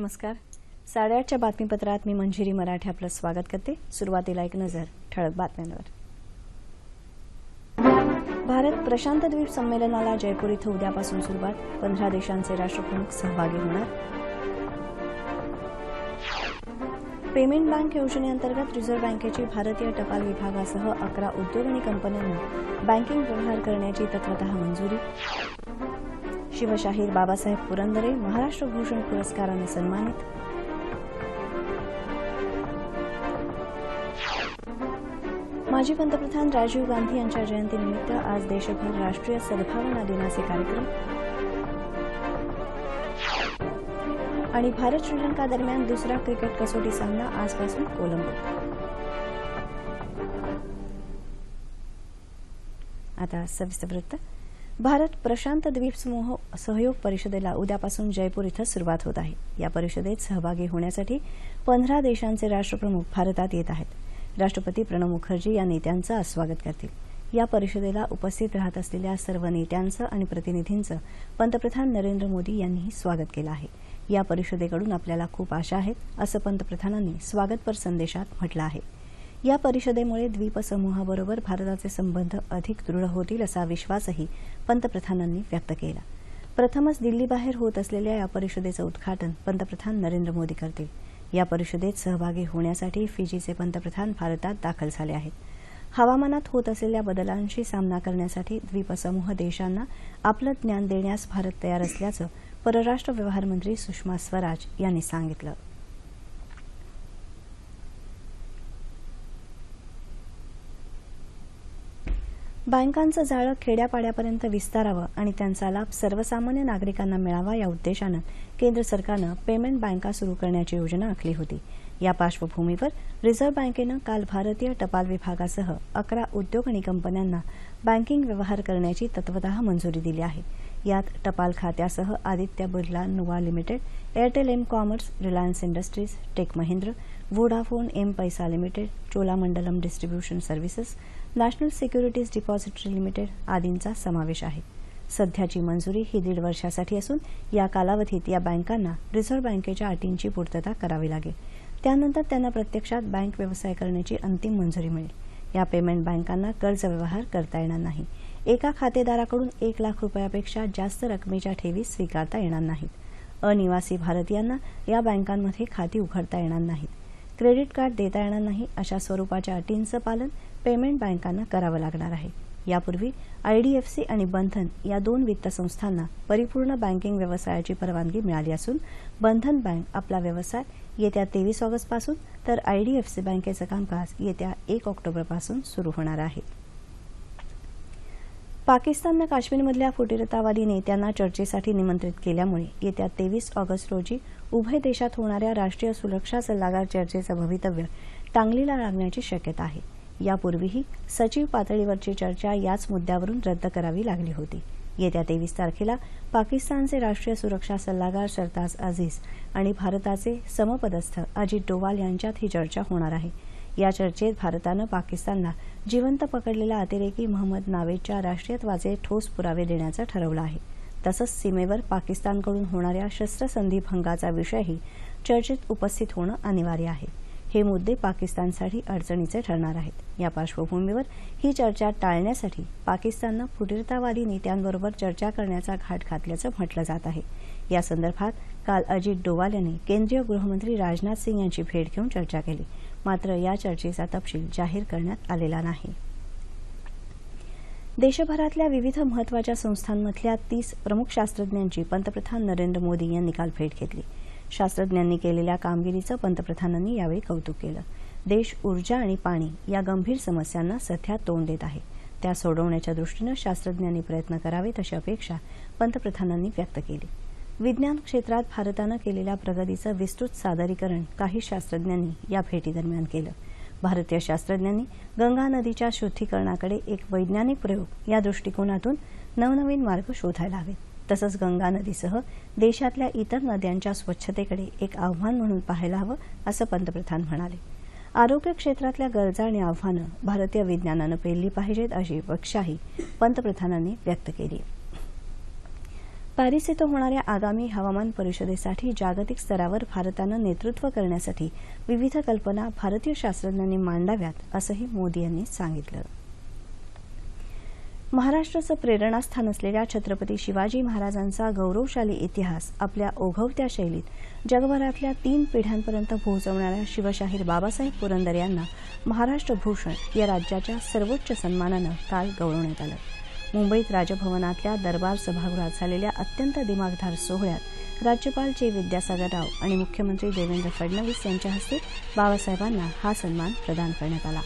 नमस्कार. 8:30च्या बातमीपत्रात मी मंजिरी मराठे आपलं स्वागत करते. सुरुवातीला एक नजर ठळक बातम्यांवर. भारत प्रशांत द्वीप संमेलनाला जयपूर इथं उद्यापासून सुरुवात. 15 देशांचे राष्ट्रप्रमुख सहभागी होणार. पेमेंट बँक योजनेअंतर्गत रिझर्व्ह बँकेची भारतीय टपाल विभागासह 11 उद्योग आणि कंपन्यांना बँकिंग व्यवहार करण्याची तत्वतः मंजुरी. शिवशाहीर बाबासाहेब पुरंदरे महाराष्ट्र भूषण पुरस्काराने सन्मानित. माजी पंतप्रधान राजीव गांधी यांच्या जयंतीनिमित्त आज देशभर राष्ट्रीय सद्भावना दिनाचे कार्यक्रम. आणि भारत श्रीलंका दरम्यान दुसरा क्रिकेट कसोटी सामना आजपासून कोलंबोत. आता सविस्तर वृत्त. भारत प्रशांत द्वीप समूह सहयोग परिषदेला उद्यापासून जयपूर इथं सुरुवात होत आहे. या परिषदेत सहभागी होण्यासाठी 15 देशांचे राष्ट्रप्रमुख भारतात येत आहेत. राष्ट्रपती प्रणव मुखर्जी या नेत्यांचं आज स्वागत करतील. या परिषदेला उपस्थित राहत असलेल्या सर्व नेत्यांचं आणि प्रतिनिधींचं पंतप्रधान नरेंद्र मोदी यांनीही स्वागत केलं आहे. या परिषदेकडून आपल्याला खूप आशा आहेत, असं पंतप्रधानांनी स्वागतपर संदेशात म्हटलं आहे. या परिषदेमुळे द्वीपसमूहाबरोबर भारताचे संबंध अधिक दृढ होतील असा विश्वासही पंतप्रधानांनी व्यक्त केला. प्रथमच दिल्लीबाहेर होत असलेल्या या परिषदेचं उद्घाटन पंतप्रधान नरेंद्र मोदी करतील. या परिषदेत सहभागी होण्यासाठी फिजीचे पंतप्रधान भारतात दाखल झाले आहेत. हवामानात होत असलेल्या बदलांशी सामना करण्यासाठी द्वीपसमूह देशांना आपलं ज्ञान देण्यास भारत तयार असल्याचं परराष्ट्र व्यवहार मंत्री सुषमा स्वराज यांनी सांगितलं. बँकांचं जाळं खेड्यापाड्यापर्यंत विस्तारावं आणि त्यांचा लाभ सर्वसामान्य नागरिकांना मिळावा या उद्देशानं केंद्र सरकारनं पेमेंट बँका सुरू करण्याची योजना आखली होती. या पार्श्वभूमीवर रिझर्व्ह बँकेनं काल भारतीय टपाल विभागासह 11 उद्योग आणि कंपन्यांना बँकिंग व्यवहार करण्याची तत्वतः मंजुरी दिली आहे. यात टपाल खात्यासह Aditya Birla Nova limited, Airtel M commerce, Reliance industries, Tech Mahindra, Vodafone M Pesa limited, Cholamandalam distribution services, national securities depository limited आदींचा समावेश आहे. सध्याची मंजुरी ही 1.5 वर्षासाठी असून या कालावधीत या बँकांना रिझर्व्ह बँकेच्या अटींची पूर्तता करावी लागेल. त्यानंतर त्यांना प्रत्यक्षात बँक व्यवसाय करण्याची अंतिम मंजुरी मिळेल. या पेमेंट बँकांना कर्ज व्यवहार करता येणार नाही. एका खातेदाराकडून 1 लाख रुपयापेक्षा जास्त रकमेच्या ठेवी स्वीकारता येणार नाहीत. अनिवासी भारतीयांना या बँकांमध्ये खाती उघडता येणार नाहीत. क्रेडिट कार्ड देता येणार नाही अशा स्वरूपाच्या अटींचं पालन पेमेंट बँकांना करावं लागणार आहे. यापूर्वी आयडीएफसी आणि बंधन या 2 वित्त संस्थांना परिपूर्ण बँकिंग व्यवसायाची परवानगी मिळाली असून बंधन बँक आपला व्यवसाय येत्या 23 ऑगस्टपासून तर आयडीएफसी बँकेचं कामकाज येत्या 1 ऑक्टोबरपासून सुरू होणार आहे. पाकिस्ताननं काश्मीरमधल्या फुटीरतावादी नेत्यांना चर्चेसाठी निमंत्रित केल्यामुळे येत्या 23 ऑगस्ट रोजी उभय देशात होणाऱ्या राष्ट्रीय सुरक्षा सल्लागार चर्चेचं भवितव्य टांगलीला लागण्याची शक्यता आहे. यापूर्वीही सचिव पातळीवरची चर्चा याच मुद्द्यावरून रद्द करावी लागली होती. येत्या 23 तारखेला पाकिस्तानचे राष्ट्रीय सुरक्षा सल्लागार सरताज अझीज आणि भारताचे समपदस्थ अजित डोवाल यांच्यात ही चर्चा होणार आहे. या चर्चेत भारतानं पाकिस्तानला जिवंत पकडलेला अतिरेकी महम्मद नावेदच्या राष्ट्रीयत्वाचे ठोस पुरावे देण्याचं ठरवलं आहे. तसंच सीमेवर पाकिस्तानकडून होणाऱ्या शस्त्रसंधी भंगाचा विषयही चर्चेत उपस्थित होणं अनिवार्य आहे. हे मुद्दे पाकिस्तानसाठी अडचणीचे ठरणार आहेत. या पार्श्वभूमीवर ही चर्चा टाळण्यासाठी पाकिस्ताननं फुटीरतावादी नेत्यांबरोबर चर्चा करण्याचा घाट घातल्याचं म्हटलं जात आहे. या संदर्भात काल अजित डोवाल यांनी केंद्रीय गृहमंत्री राजनाथ सिंग यांची भेट घेऊन चर्चा केली. मात्र या चर्चेचा तपशील जाहीर करण्यात आलेला नाही. देशभरातल्या विविध महत्त्वाच्या संस्थांमधल्या 30 प्रमुख शास्त्रज्ञांची पंतप्रधान नरेंद्र मोदी यांनी काल भेट घेतली. शास्त्रज्ञांनी केलेल्या कामगिरीचं पंतप्रधानांनी यावेळी कौतुक केलं. देश ऊर्जा आणि पाणी या गंभीर समस्यांना सध्या तोंड देत आहे. त्या सोडवण्याच्या दृष्टीनं शास्त्रज्ञांनी प्रयत्न करावेत अशी अपेक्षा पंतप्रधानांनी व्यक्त केली. विज्ञान क्षेत्रात भारतानं केलेल्या प्रगतीचं विस्तृत सादरीकरण काही शास्त्रज्ञांनी या भेटीदरम्यान केलं. भारतीय शास्त्रज्ञांनी गंगा नदीच्या शुद्धीकरणाकडे एक वैज्ञानिक प्रयोग या दृष्टिकोनातून नवनवीन मार्ग शोधायला हवेत. तसंच गंगा नदीसह देशातल्या इतर नद्यांच्या स्वच्छतेकडे एक आव्हान म्हणून पाहायला हवं असं पंतप्रधान म्हणाले. आरोग्य क्षेत्रातल्या गरजा आणि आव्हानं भारतीय विज्ञानानं पेलली पाहिजेत अशी अपेक्षाही पंतप्रधानांनी व्यक्त केली. पॅरिस येथे होणाऱ्या आगामी हवामान परिषदेसाठी जागतिक स्तरावर भारतानं नेतृत्व करण्यासाठी विविध कल्पना भारतीय शास्त्रज्ञांनी मांडाव्यात, असंही मोदी यांनी सांगितलं. महाराष्ट्राचं प्रेरणास्थान असलेल्या छत्रपती शिवाजी महाराजांचा गौरवशाली इतिहास आपल्या ओघवत्या शैलीत जगभरातल्या 3 पिढ्यांपर्यंत पोहोचवणाऱ्या शिवशाहीर बाबासाहेब पुरंदरे यांना महाराष्ट्र भूषण या राज्याच्या सर्वोच्च सन्मानानं काल गौरवण्यात आलं. मुंबईत राजभवनातल्या दरबार सभागृहात झालेल्या अत्यंत दिमागदार सोहळ्यात राज्यपाल चे विद्यासागर राव आणि मुख्यमंत्री देवेंद्र फडणवीस यांच्या हस्ते बाबासाहेबांना हा सन्मान प्रदान करण्यात आला.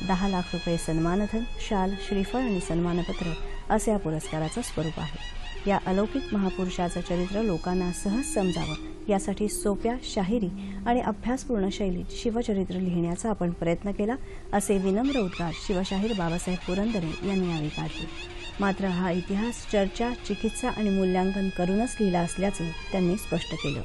10 लाख रुपये सन्मानधन, शाल, श्रीफळ आणि सन्मानपत्र असे या पुरस्काराचं स्वरूप आहे. या अलौकिक महापुरुषाचं चरित्र लोकांना सहज समजावं यासाठी सोप्या, शाहिरी आणि अभ्यासपूर्ण शैलीत शिवचरित्र लिहिण्याचा आपण प्रयत्न केला, असे विनम्र उद्गार शिवशाहीर बाबासाहेब पुरंदरे यांनी यावेळी काढले. मात्र हा इतिहास चर्चा, चिकित्सा आणि मूल्यांकन करूनच लिहिला असल्याचं त्यांनी स्पष्ट केलं.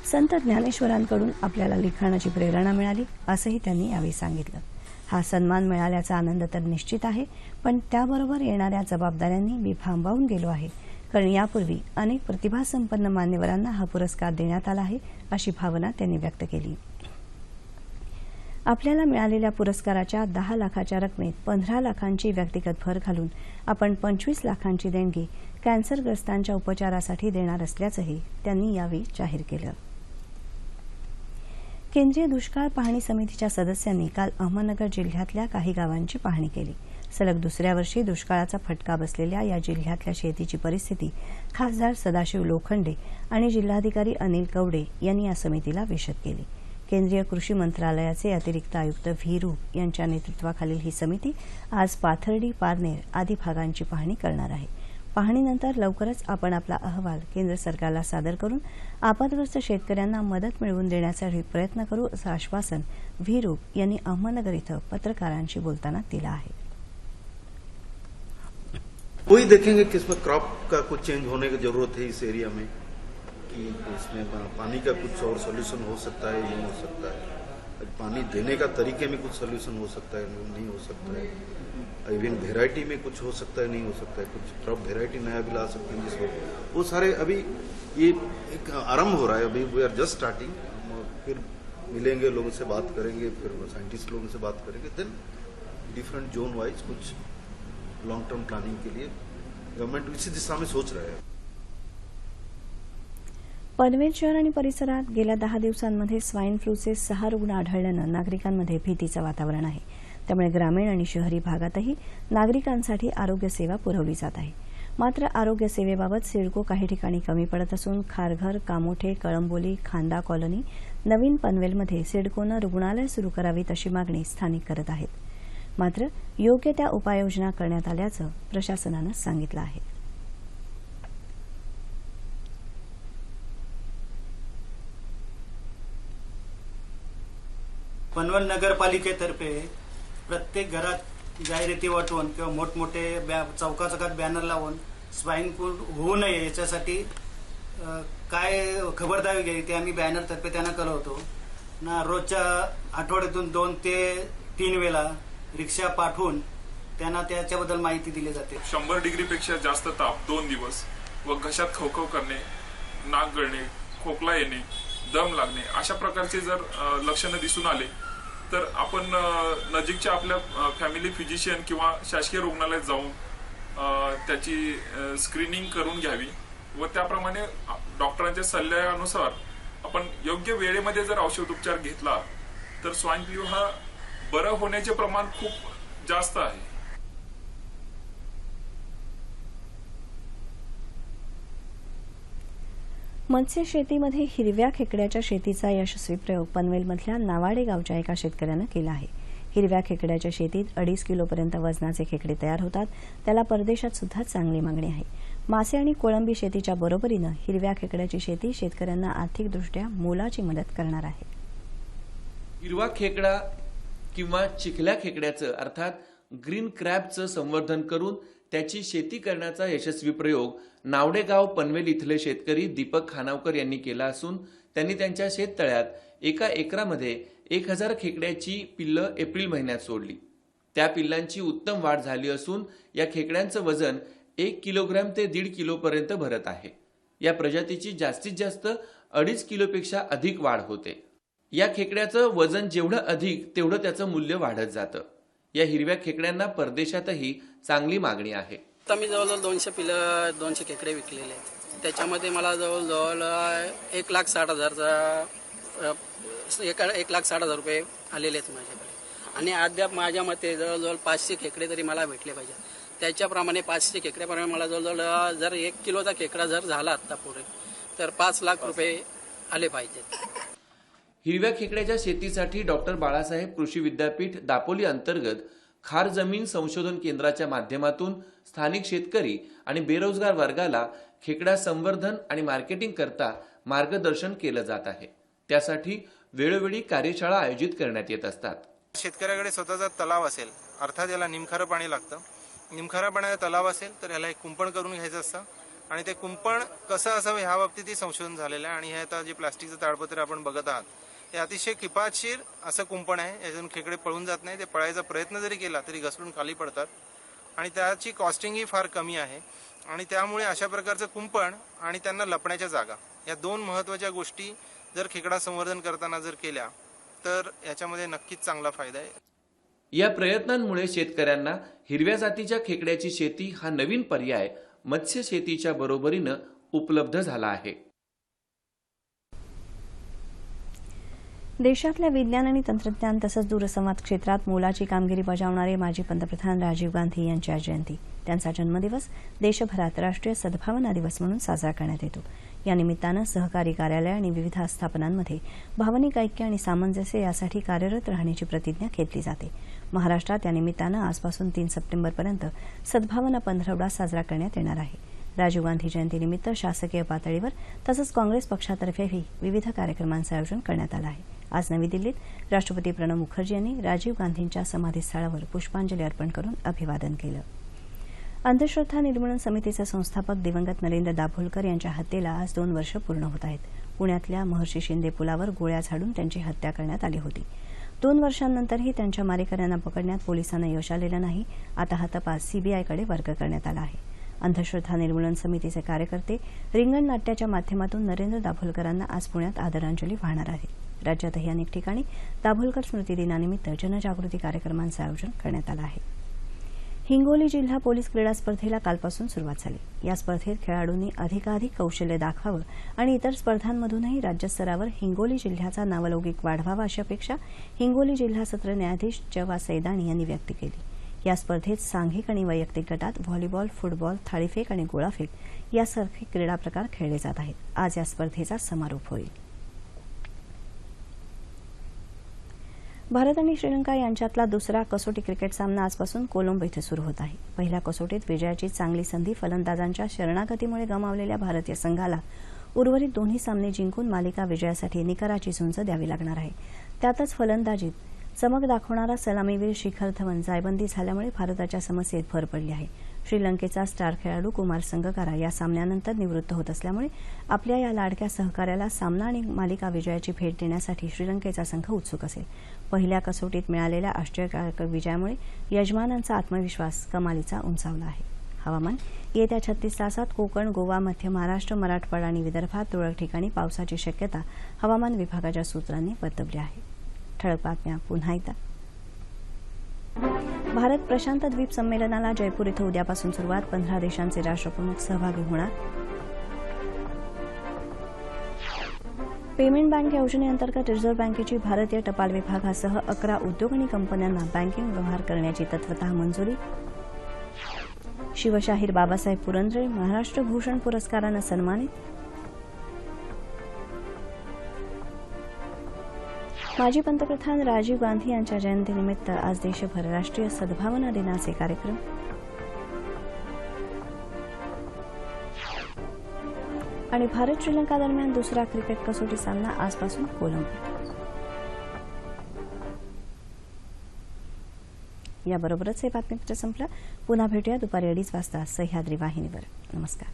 संत ज्ञानेश्वरांकडून आपल्याला लिखाणाची प्रेरणा मिळाली, असंही त्यांनी यावेळी सांगितलं. हा सन्मान मिळाल्याचा आनंद तर निश्चित आहे, पण त्याबरोबर येणाऱ्या जबाबदाऱ्यांनी मी भांबावून गेलो आहे, कारण यापूर्वी अनेक प्रतिभासंपन्न मान्यवरांना हा पुरस्कार देण्यात आला आहे, अशी भावना त्यांनी व्यक्त केली. आपल्याला मिळालेल्या पुरस्काराच्या 10 लाखाच्या रकमेत 15 लाखांची व्यक्तिगत भर घालून आपण 25 लाखांची देणगी कॅन्सरग्रस्तांच्या उपचारासाठी देणार असल्याचंही त्यांनी यावेळी जाहीर केलं. केंद्रीय दुष्काळ पाहणी समितीच्या सदस्यांनी काल अहमदनगर जिल्ह्यातल्या काही गावांची पाहणी केली. सलग दुसऱ्या वर्षी दुष्काळाचा फटका बसलेल्या या जिल्ह्यातल्या शेतीची परिस्थिती खासदार सदाशिव लोखंडे आणि जिल्हाधिकारी अनिल कवडे यांनी या समितीला विशद केली. केंद्रीय कृषी मंत्रालयाचे अतिरिक्त आयुक्त व्ही रूप यांच्या नेतृत्वाखालील ही समिती आज पाथर्डी, पारनेर आदी भागांची पाहणी करणार आहे. पाहणीनंतर लवकरच आपण आपला अहवाल केंद्र सरकारला सादर करून आपदग्रस्त शेतकऱ्यांना मदत मिळवून देण्यासाठी प्रयत्न करू, असं आश्वासन व्ही रूप यांनी अहमदनगर इथं पत्रकारांशी बोलताना दिलं आहे. वही देखेंगे कि इसमें क्रॉप का कुछ चेंज होने की जरूरत है इस एरिया में, कि इसमें पानी का कुछ और सोल्यूशन हो सकता है, नहीं हो सकता है. पानी देने का तरीके में कुछ सोल्यूशन हो सकता है, नहीं हो सकता है. इवन वेराइटी में कुछ हो सकता है, नहीं हो सकता है. कुछ क्रॉप वेराइटी नया भी ला सकते हैं जिसमें वो सारे अभी ये एक आरंभ हो रहा है. अभी वी आर जस्ट स्टार्टिंग. फिर मिलेंगे, लोगों से बात करेंगे, फिर साइंटिस्ट लोगों से बात करेंगे. देन डिफरेंट जोन वाइज कुछ लॉन्ग टर्म प्लानिंग के लिए गवर्नमेंट इसी दिशा में सोच रहा है. पनवेल शहर आणि परिसरात गेल्या 10 दिवसांमध्ये स्वाईन फ्लूचे 6 रुग्ण आढळल्यानं नागरिकांमध्ये भीतीचं वातावरण आहे. त्यामुळे ग्रामीण आणि शहरी भागातही नागरिकांसाठी आरोग्य सेवा पुरवली जात आहे. मात्र आरोग्य सेवेबाबत सिडको काही ठिकाणी कमी पडत असून खारघर, कामोठे, कळंबोली, खांदा कॉलनी, नवीन पनवेलमध्ये सिडकोनं रुग्णालय सुरू करावीत अशी मागणी स्थानिक करत आहेत. मात्र योग्य त्या उपाययोजना करण्यात आल्याचं प्रशासनानं सांगितलं आहे. पनवेल नगरपालिकेतर्फे प्रत्येक घरात जाहिराती वाटून किंवा मोठमोठे चौकाचौकात बॅनर लावून स्वाईन फ्लू होऊ नये याच्यासाठी काय खबरदारी घ्यावी ते आम्ही बॅनरतर्फे त्यांना कळवतो ना. रोजच्या आठवड्यातून 2 ते 3 वेळा रिक्षा पाठवून त्यांना त्याच्याबद्दल माहिती दिली जाते. 100 डिग्रीपेक्षा जास्त ताप 2 दिवस व घशात खवखव करणे, नाक गळणे, खोकला येणे, दम लागणे अशा प्रकारचे जर लक्षणं दिसून आले तर आपण नजीकच्या आपल्या फॅमिली फिजिशियन किंवा शासकीय रुग्णालयात जाऊन त्याची स्क्रीनिंग करून घ्यावी व त्याप्रमाणे डॉक्टरांच्या सल्ल्यानुसार आपण योग्य वेळेमध्ये जर औषधोपचार घेतला तर स्वाईन फ्लू हा बरं होण्याचे प्रमाण खूप जास्त आहे. मत्स्य शेतीमध्ये हिरव्या खेकड्याच्या शेतीचा यशस्वी प्रयोग पनवेलमधल्या नावाडे गावच्या एका शेतकऱ्यानं केला आहे. हिरव्या खेकड्याच्या शेतीत 2.5 किलोपर्यंत वजनाचे खेकडे तयार होतात. त्याला परदेशात सुद्धा चांगली मागणी आहे. मासे आणि कोळंबी शेतीच्या बरोबरीनं हिरव्या खेकड्याची शेती शेतकऱ्यांना आर्थिकदृष्ट्या मोलाची मदत करणार आहे. हिरवा खेकडा किंवा चिखल्या खेकड्याचं अर्थात ग्रीन क्रॅबचं संवर्धन करून त्याची शेती करण्याचा यशस्वी प्रयोग नावडेगाव पनवेल इथले शेतकरी दीपक खानावकर यांनी केला असून त्यांनी त्यांच्या शेततळ्यात 1 एकरामध्ये 1000 खेकड्याची पिल्लं एप्रिल महिन्यात सोडली. त्या पिल्लांची उत्तम वाढ झाली असून या खेकड्यांचं वजन 1 किलोग्रॅम ते 1.5 किलोपर्यंत भरत आहे. या प्रजातीची जास्तीत जास्त 2.5 किलोपेक्षा अधिक वाढ होते. या खेकड्याचं वजन जेवढं अधिक तेवढं त्याचं मूल्य वाढत जातं. या हिरव्या खेकड्यांना परदेशातही चांगली मागणी आहे. आता मी जवळजवळ 200 खेकडे विकलेले आहेत. त्याच्यामध्ये मला जवळजवळ 1,60,000चा 1,60,000 रुपये आलेले आहेत माझ्याकडे. आणि अद्याप माझ्या मते जवळजवळ 500 खेकडे तरी मला भेटले पाहिजे. त्याच्याप्रमाणे 500 खेकड्याप्रमाणे मला जवळजवळ जर 1 किलोचा खेकडा जर झाला आत्ता पुढे तर 5 लाख रुपये आले पाहिजेत. हिरव्या खेकड्याच्या शेतीसाठी डॉक्टर बाळासाहेब कृषी विद्यापीठ दापोली अंतर्गत खार जमीन संशोधन केंद्राच्या माध्यमातून स्थानिक शेतकरी आणि बेरोजगार वर्गाला खेकडा संवर्धन आणि मार्केटिंग करता मार्गदर्शन केलं जात आहे. त्यासाठी वेळोवेळी कार्यशाळा आयोजित करण्यात येत असतात. शेतकऱ्याकडे स्वतःचा तलाव असेल, अर्थात याला निमखारं पाणी लागतं. निमखारा पाण्याचा तलाव असेल तर याला एक कुंपण करून घ्यायचं असतं आणि ते कुंपण कसं असावं ह्या बाबतीतही संशोधन झालेलं आहे. आणि हे आता जे प्लास्टिकचं ताडपत्र आपण बघत आहात हे अतिशय किफायतशीर असं कुंपण आहे. याच्यातून खेकडे पळून जात नाही. ते पळायचा प्रयत्न जरी केला तरी घसरून खाली पडतात आणि त्याची कॉस्टिंगही फार कमी आहे. आणि त्यामुळे अशा प्रकारचं कुंपण आणि त्यांना लपण्याच्या जागा या 2 महत्त्वाच्या गोष्टी जर खेकडा संवर्धन करताना जर केल्या तर याच्यामध्ये नक्कीच चांगला फायदा आहे. या प्रयत्नांमुळे शेतकऱ्यांना हिरव्या जातीच्या खेकड्याची शेती हा नवीन पर्याय मत्स्य शेतीच्या बरोबरीनं उपलब्ध झाला आहे. देशातल्या विज्ञान आणि तंत्रज्ञान तसंच दूरसंवाद क्षेत्रात मोलाची कामगिरी बजावणारे माजी पंतप्रधान राजीव गांधी यांची आज जयंती. त्यांचा जन्मदिवस देशभरात राष्ट्रीय सद्भावना दिवस म्हणून साजरा करण्यात येतो. या निमित्तानं सहकारी कार्यालय आणि विविध आस्थापनांमध्ये भावनिक ऐक्य आणि सामंजस्य यासाठी कार्यरत राहण्याची प्रतिज्ञा घेतली जाते. महाराष्ट्रात या निमित्तानं आजपासून 3 सप्टेंबरपर्यंत सद्भावना पंधरवडा साजरा करण्यात येणार आहे. राजीव गांधी जयंतीनिमित्त शासकीय पातळीवर तसंच काँग्रेस पक्षातर्फेही विविध कार्यक्रमांचं आयोजन करण्यात आलं आहे. आज नवी दिल्लीत राष्ट्रपती प्रणव मुखर्जी यांनी राजीव गांधींच्या समाधीस्थळावर पुष्पांजली अर्पण करून अभिवादन केलं. अंधश्रद्धा निर्मूलन समितीचे संस्थापक दिवंगत नरेंद्र दाभोलकर यांच्या हत्येला आज 2 वर्ष पूर्ण होत आहेत. पुण्यातल्या महर्षी शिंदे पुलावर गोळ्या झाडून त्यांची हत्या करण्यात आली होती. 2 वर्षांनंतरही त्यांच्या मारेकऱ्यांना पकडण्यात पोलिसांना यश आलेलं नाही. आता हा तपास सीबीआयकडे वर्ग करण्यात आला आहे. अंधश्रद्धा निर्मूलन समितीचे कार्यकर्ते रिंगण नाट्याच्या माध्यमातून नरेंद्र दाभोलकरांना आज पुण्यात आदरांजली वाहणार आहेत. राज्यातही अनेक ठिकाणी दाभोलकर स्मृती दिनानिमित्त जनजागृती कार्यक्रमांचं आयोजन करण्यात आलं आहे. हिंगोली जिल्हा पोलीस क्रीडा स्पर्धेला कालपासून सुरुवात झाली. या स्पर्धेत खेळाडूंनी अधिकाधिक कौशल्य दाखवावं आणि इतर स्पर्धांमधूनही राज्यस्तरावर हिंगोली जिल्ह्याचा नावलौकिक वाढवावा अशी अपेक्षा हिंगोली जिल्हा सत्र न्यायाधीश जवा सैदानी यांनी व्यक्त केली. या स्पर्धेत सांघिक आणि वैयक्तिक गटात व्हॉलीबॉल, फुटबॉल, थाळीफेक आणि गोळाफेक यासारखे क्रीडा प्रकार खेळले जात आहेत. आज या स्पर्धेचा समारोप होईल. भारत आणि श्रीलंका यांच्यातला दुसरा कसोटी क्रिकेट सामना आजपासून कोलंबो इथं सुरू होत आहे. पहिल्या कसोटीत विजयाची चांगली संधी फलंदाजांच्या शरणागतीमुळे गमावलेल्या भारतीय संघाला उर्वरित दोन्ही सामने जिंकून मालिका विजयासाठी निकराची झुंज द्यावी लागणार आहे. त्यातच फलंदाजीत चमक दाखवणारा सलामीवीर शिखर धवन जायबंदी झाल्यामुळे भारताच्या समस्येत भर पडली आहे. श्रीलंकेचा स्टार खेळाडू कुमार संगकारा या सामन्यानंतर निवृत्त होत असल्यामुळे आपल्या या लाडक्या सहकार्याला सामना आणि मालिका विजयाची भेट देण्यासाठी श्रीलंकेचा संघ उत्सुक असेल. पहिल्या कसोटीत मिळालेल्या आश्चर्यकारक विजयामुळे यजमानांचा आत्मविश्वास कमालीचा उंचावला आहे. हवामान येत्या 36 तासात कोकण, गोवा, मध्य महाराष्ट्र, मराठवाडा आणि विदर्भात तुरळक ठिकाणी पावसाची शक्यता हवामान विभागाच्या सूत्रांनी वर्तवली आहे. ठळक बातम्या पुन्हा एकदा. भारत प्रशांत द्वीप संमेलनाला जयपूर इथं उद्यापासून सुरुवात. 15 देशांचे राष्ट्रप्रमुख सहभागी होणार. पेमेंट बँक योजनेअंतर्गत रिझर्व्ह बँकेची भारतीय टपाल विभागासह 11 उद्योग आणि कंपन्यांना बँकिंग व्यवहार करण्याची तत्वतः मंजुरी. शिवशाहीर बाबासाहेब पुरंदरे महाराष्ट्र भूषण पुरस्कारानं सन्मानित. माजी पंतप्रधान राजीव गांधी यांच्या जयंतीनिमित्त आज देशभर राष्ट्रीय सद्भावना दिनाचे कार्यक्रम. आणि भारत श्रीलंका दरम्यान दुसरा क्रिकेट कसोटी सामना आजपासून कोलंबो. याबरोबरच हे बातमीपत्र संपलं. पुन्हा भेटूया दुपारी 2:30 वाजता सह्याद्री वाहिनीवर. नमस्कार.